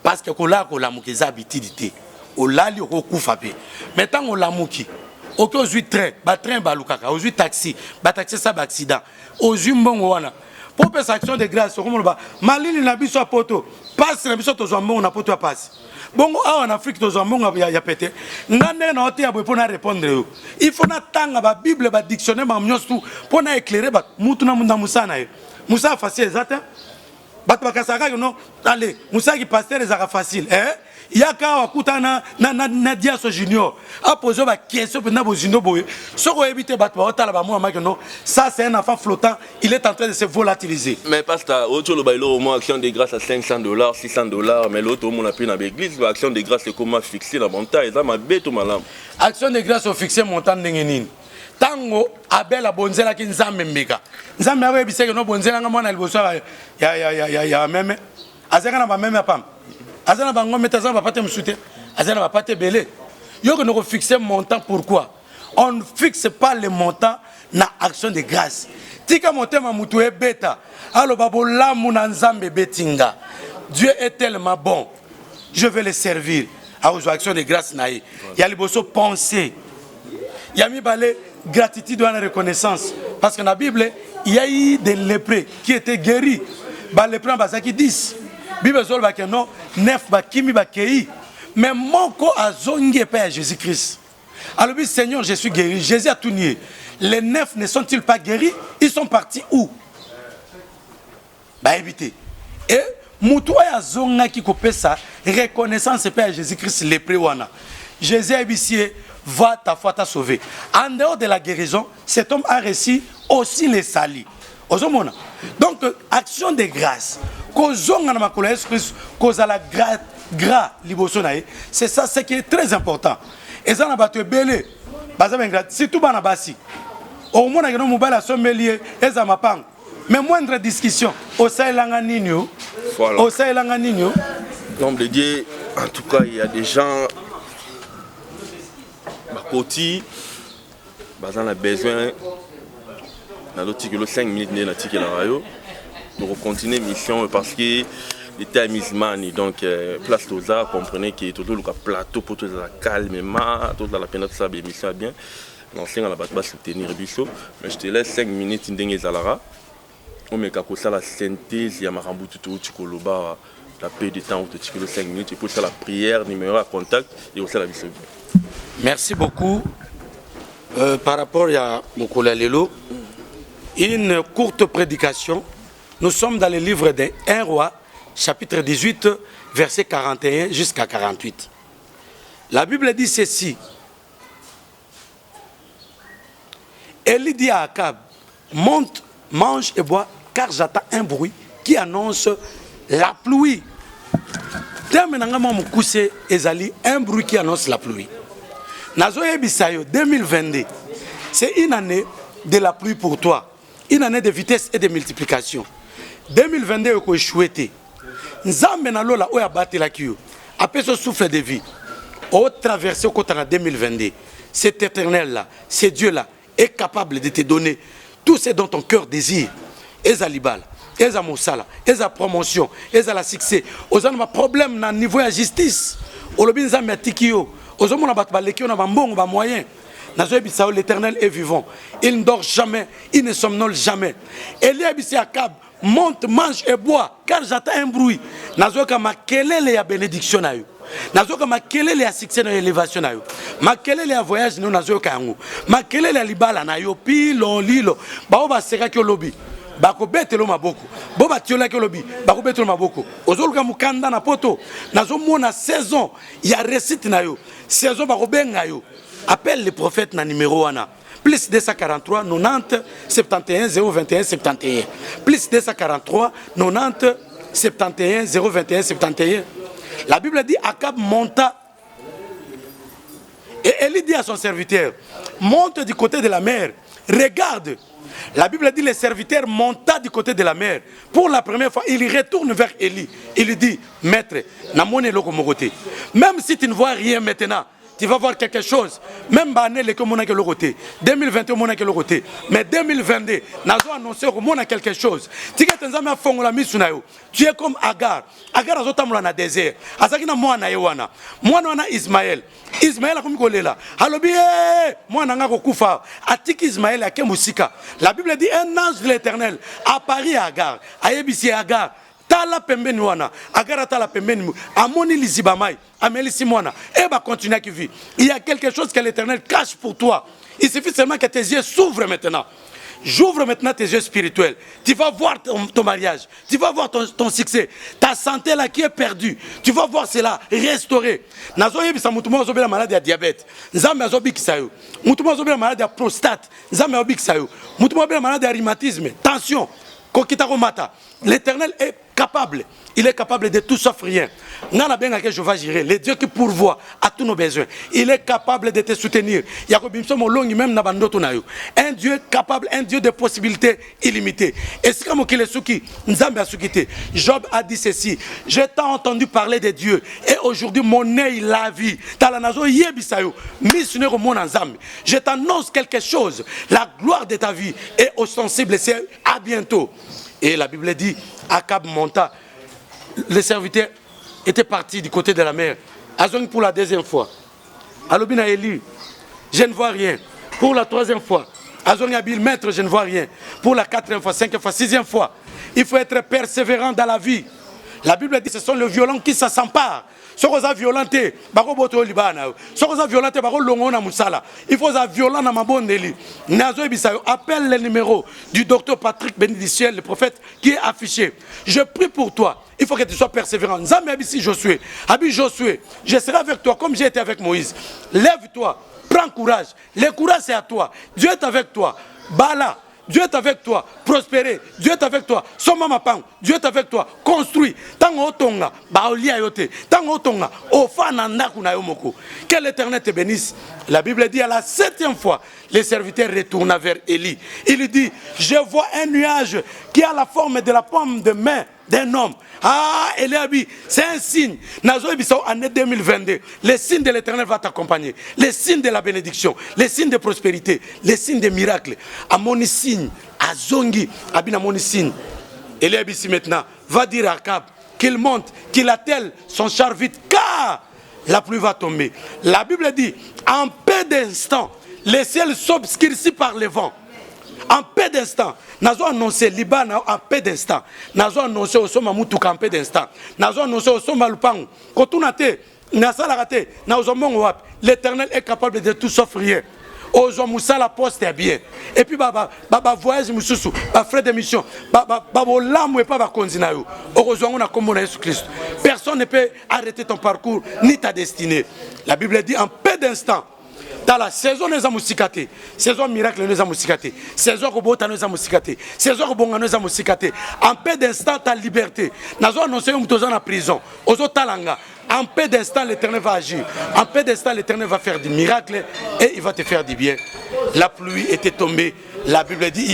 Parce que ko lamuka za habitude. Olali okufa pe. Maintenant on lamuki. Oko ozui train, ba train balukaka, ozui taxi, ba taxi ça ba accident. Ozui mbongo wana. Pour faire action de grâce, comme ba malili na biso poto, passe na biso tozo mbongo na poto passe. Bongo a en Afrique tozo mbongo ya pété. Ngane na hote ya bo pona répondre. Il faut na tanga ba Bible ba dictionnaire ba mnyostu pona éclairer ba mutu na munda musana ye. Musa facile exact. Bat bakasaka no, allez, Musa qui pasteur ezaka facile, hein? Yaka wakutana na Diaso Junior a posé ma question pour Nabo Junior boy ce qu'on évite battre otala ba moi non ça c'est un enfant flottant il est en train de se volatiliser mais pasteur autre le bailo au moins action de grâce à $500 $600 mais l'autre on a pris dans l'église action de grâce c'est comment fixer la montagne ça m'a bête au malam action de grâce au fixer montant ndengenini tango abel abonzela ki nzambe mbeka nzambe awe biseke no bonzela nga mwana liboso ya meme azaka na ba meme pam azana bango metazana ba pate msute azana ba pate belé yo que nous fixer montant pourquoi on ne fixe pas le montant na action de grâce tika motema mutu e beta alo babola muna nzambe betinga Dieu est tellement bon je vais le servir à aux actions de grâce naï ya liboso penser ya mi balé gratitude et reconnaissance parce que dans la Bible il y a eu des lépreux qui étaient guéris ba lépreux bazaki 10 Bible zol ba non 9 ba kimi ba kei mais moko azongi pa Jésus-Christ. Alors oui Seigneur, je suis guéri. Jésus a tout nié. Les 9 ne sont-ils pas guéris? Ils sont partis où? Ba éviter. Et mutoa azonga ki kopesa reconnaissance pa Jésus-Christ les préwana. Jésus a dit va ta foi t'a sauvé. En dehors de la guérison, cet homme a reçu aussi les salis. Donc action de grâce. C'est ça ce qui est très important. Et ça n'a pas été belé. C'est tout banabasi. Au moins, on a sommelier et ça m'a pas. Mais moindre discussion. Au Saïlanganino. Au Saïlanganino. Nom de Dieu, en tout cas, il y a des gens. Bakoti, on a besoin. Dans l'autre 5 minutes, on a tiré la radio. Pour continuer mission parce que l'état mismani donc place aux arts comprenez que tout le plateau pour tout ça calmement tout dans la peine de ça émission bien l'ancien à la base soutenir biso mais je te laisse 5 minutes ndenge zalara on me ka kosa la synthèse ya marambu tout tikoloba la paix du temps tu 5 minutes et pour ça la prière numéro à contact et aussi la biso. Merci beaucoup par rapport à Mokola Lelo une courte prédication. Nous sommes dans le livre de 1 roi, chapitre 18, verset 41 jusqu'à 48. La Bible dit ceci. Élie dit à Akab, monte, mange et bois, car j'attends un bruit qui annonce la pluie. Un bruit qui annonce la pluie. Nazoye Bisayo 2022, c'est une année de la pluie pour toi, une année de vitesse et de multiplication. 2022 eko échoué te nzambe na lola oyo abatelaki yo apesa ce souffle de vie au traverser au côté en 2022 cet éternel là ce Dieu là est capable de te donner tout ce dont ton cœur désire. Eza libala eza mosala eza promotion eza la succès ozana ma problème na niveau ya justice olobi nzambe atiki yo ozomona bato baleki yo na bambongo ba moyen nazoyebisa l'éternel est vivant, il ne dort jamais, il ne somnole jamais. Eliabisi Akab monte, mange et boit car j'attends un bruit. Nazoka makelele ya bénédiction na yo. Nazoka makelele ya succès na élévation na yo. Makelele ya voyage na nazoka yango. Makelele ya libala na yo pilo lilo. Ba oba seka ki lobi. Bako betelo maboko. Boba tiola ki lobi. Bako betelo maboko. Ozoluka mukanda na poto. Nazo mona saison ya récite na yo. Saison bako benga yo. Appelle les prophètes na numéro 1. Plus 243 90 71 021 71. Plus 243 90 71 021 71. La Bible dit Akab monta. Et Élie dit à son serviteur, monte du côté de la mer. Regarde. La Bible dit le serviteur monta du côté de la mer. Pour la première fois, il retourne vers Élie. Il lui dit, maître, même si tu ne vois rien maintenant, tu vas voir quelque chose. Même l'année, le côté 2021, mon le côté. Mais 2022, nazo annoncé que mon a quelque chose. Tu es comme Agar. Agar a zotamula na désert. Azakina mwana yewana. Mwana wana Ismaël. Ismaël a comme kolela. Halobi mwana nga kokufa. Atiki Ismaël a kemusika. La Bible dit un ange de l'Éternel apparaît à Agar. Ayebisi Agar. Tala pembeni wana agara tala pembeni amoni lizibamai ameli simwana et va continuer à vivre. Il y a quelque chose que l'Éternel cache pour toi. Il suffit seulement que tes yeux s'ouvrent maintenant. J'ouvre maintenant tes yeux spirituels. Tu vas voir ton mariage. Tu vas voir ton succès. Ta santé là qui est perdue. Tu vas voir cela restauré. Nazo yebisa mutumo azobela maladie à diabète. Nzambe azobikisa yo. Mutumo azobela maladie à prostate. Nzambe azobikisa yo. Mutumo azobela maladie à rhumatisme, tension. L'Éternel est capable. Il est capable de tout sauf rien. Je vais gérer. Le Dieu qui pourvoit à tous nos besoins. Il est capable de te soutenir. Un Dieu capable, un Dieu de possibilités illimitées. Et c'est comme Job a dit ceci. Je t'ai entendu parler de Dieu. Et aujourd'hui, mon œil l'a vu. Je t'annonce quelque chose. La gloire de ta vie est ostensible. C'est à bientôt. Et la Bible dit, Akab monta. Le serviteur était parti du côté de la mer. Azong pour la deuxième fois. Alobina Élie, je ne vois rien. Pour la troisième fois. Azong Abil, maître, je ne vois rien. Pour la quatrième fois, cinquième fois, sixième fois. Il faut être persévérant dans la vie. La Bible dit, ce sont les violents qui s'emparent. Ce qu'on a violenté, ce qu'on a violenté, il faut être violent dans ma bonne délit. Appelle le numéro du docteur Patrick Bénédiciel, le prophète, qui est affiché. Je prie pour toi. Il faut que tu sois persévérant. Nzambe Abisi Josué. Abi Josué, je serai avec toi comme j'ai été avec Moïse. Lève-toi, prends courage. Le courage c'est à toi. Dieu est avec toi. Bala. Dieu est avec toi, prospérer. Dieu est avec toi, soma mapang. Dieu est avec toi, construis. Tango otonga, baolia yote. Tango otonga, ofana nakuna yomoko. Que l'Éternel te bénisse. La Bible dit à la 7e fois, les serviteurs retournent vers Élie. Il lui dit, je vois un nuage qui a la forme de la paume de main d'un homme. Ah, Eliabi, c'est un signe. Nazo Ebissao, année 2022, le signe de l'Éternel va t'accompagner. Le signe de la bénédiction, le signe de prospérité, le signe de miracles. À mon signe, à Zongi, à mon signe. Eliabi, si maintenant, va dire à Akab qu'il monte, qu'il attelle son char vite, car la pluie va tomber. La Bible dit, en peu d'instants, le ciel s'obscurcit par le vent. En peu d'instants, nous avons annoncé Liban en peu d'instants. Nous avons annoncé au Soma Moutouk en peu d'instants. Nous avons annoncé au Soma Lupang. Quand on a été, l'Éternel est capable de tout sauf rien. Aux hommes, la poste est bien. Et puis, voyage, frais de mission, personne ne peut arrêter ton parcours ni ta destinée. La Bible dit en peu d'instants. Dans la saison des amousikatés, saison miracle des amousikatés, saison robota des amousikatés, saison bonga des amousikatés. En peu d'instants, ta liberté. Nous avons annoncé que nous sommes en prison. En peu d'instants, l'Éternel va agir. En peu d'instants, l'Éternel va faire des miracles et il va te faire du bien. La pluie était tombée. La Bible dit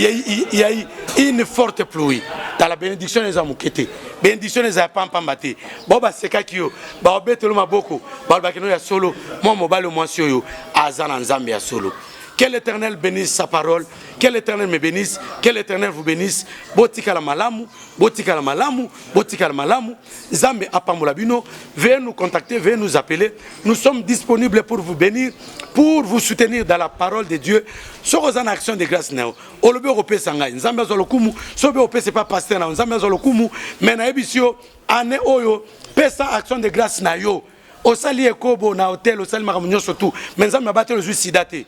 il y a eu une forte pluie. dans la bénédiction des amukete bénédiction des apampambate bo ba sekaki yo ba obetelo maboko ba bakeno ya solo moi mobalo mwasi yo azana nzambe ya solo. Que l'Éternel bénisse sa parole, que l'Éternel me bénisse, que l'Éternel vous bénisse. Botika la malamu, botika la malamu, botika la malamu. Zambe apamolabino, veuillez nous contacter, veuillez nous appeler. Nous sommes disponibles pour vous bénir, pour vous soutenir dans la parole de Dieu. Sur aux actions de grâce nao. Olobe europé sanga, nzambe azolokumu, sobe europé c'est pas pasteur na, nzambe azolokumu, mais na ebisio ane oyo pesa action de grâce na yo. Osali ekobo na hôtel, osali makamunyo surtout, mais nzambe abate le suicidate.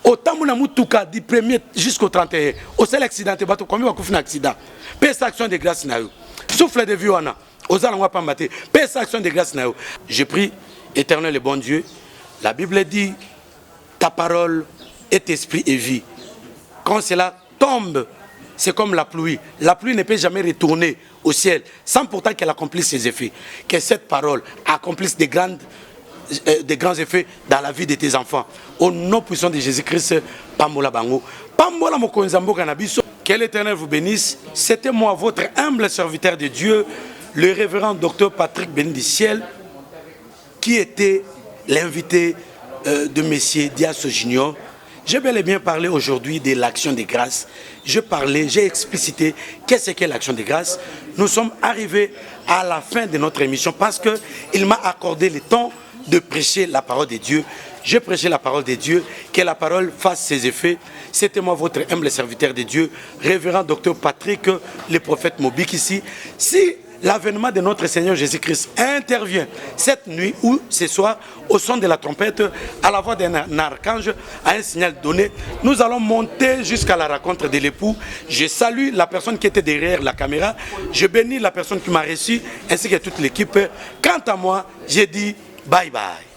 Autant mon amour tout cas du 1er jusqu'au 31 au seul accident bateau combien va couper un accident paix action de grâce na yo souffle de vie on a aux allons pas mater paix action de grâce na yo. Je prie éternel et bon Dieu, la Bible dit ta parole est esprit et vie. Quand cela tombe, c'est comme la pluie ne peut jamais retourner au ciel sans pourtant qu'elle accomplisse ses effets. Que cette parole accomplisse des grands effets dans la vie de tes enfants. Au nom puissant de Jésus-Christ, Pambola Bango. Pambola Mokonzambo Kanabiso. Que l'Éternel vous bénisse. C'était moi, votre humble serviteur de Dieu, le révérend docteur Patrick Benediciel, qui était l'invité de Messier Diasso Junior. J'ai bel et bien parlé aujourd'hui de l'action de grâce. J'ai explicité qu'est-ce qu'est l'action de grâce. Nous sommes arrivés à la fin de notre émission parce qu'il m'a accordé le temps de prêcher la parole de Dieu. J'ai prêché la parole de Dieu, que la parole fasse ses effets. C'était moi, votre humble serviteur de Dieu, révérend docteur Patrick, le prophète Mobik ici. Si l'avènement de notre Seigneur Jésus-Christ intervient cette nuit ou ce soir, au son de la trompette, à la voix d'un archange, à un signal donné, nous allons monter jusqu'à la rencontre de l'époux. Je salue la personne qui était derrière la caméra. Je bénis la personne qui m'a reçu, ainsi que toute l'équipe. Quant à moi, j'ai dit bye bye.